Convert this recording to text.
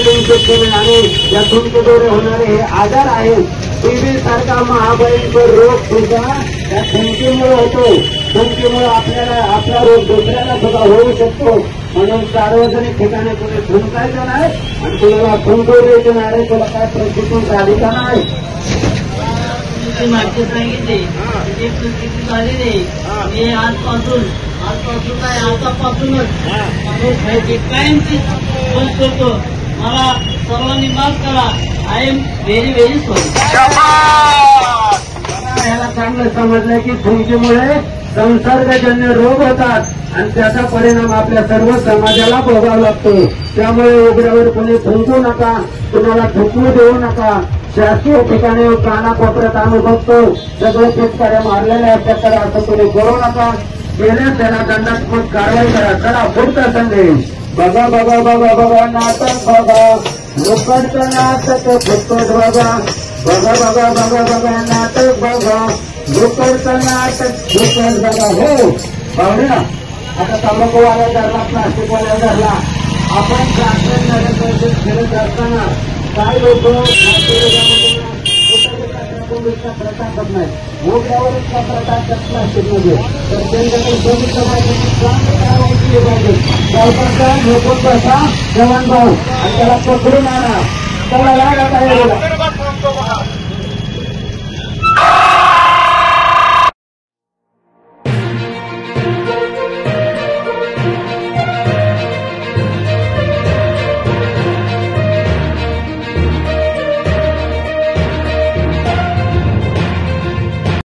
Infection आणि या थुंकीद्वारे होणारे हे आजार आहेत. टीबी सारखा महाभयंकर रोग सुद्धा या थुंकीमुळे होतो. थुंकीमुळे आपल्याला आपला रोग दुसऱ्याला सुद्धा होऊ शकतो. म्हणून सार्वजनिक ठिकाणी कुठे थुंकायचं नाही आणि तुला थुंकू द्यायचं नाही. रे तुला काय प्रकृतीचा अधिकार नाही. मागचे सांगितले ते प्रकृती झाली नाही. हे आजपासून काय आतापासूनच आम्ही कायमची बंद करतो. मला सर्वांनी माफ करा. I am very sorry. याला चांगलं समजलं की थुंकीमुळे संसर्गजन्य रोग होतात आणि त्याचा परिणाम आपल्या सर्व समाजाला भोगावा लागतो. त्यामुळे उघड्यावर कोणी थुंकू नका, कुणाला थुंकू देऊ नका. शासकीय ठिकाणी कानाकोपऱ्यात आम्ही बघतो सगळे पिचकाऱ्या मारलेल्या असतात. तर असं कोणी करू नका. गेल्यास त्याला दंडात्मक कारवाई करा. चला पुढचा संदेश. बघा बघा बघा बघा नाटक बघा, लोकांचं नाटक फुटत बघा. बघा बघा बघा बघा नाटक बघा, लोकांचं नाटक फुटत बघा. हो पाहुण्या, आता तंबाखूवाला धरला, प्लास्टिकवाला धरला. आपण शासन खेळत असताना काय लोक प्रकार करत नाही. मोठ्यावर इतका प्रकार करत प्लास्टिकमध्ये. तर त्यांच्याकडे सरकारचा लोक कसा जवान भाऊ आणि त्याला पकडून आणा. त्याला लागा काय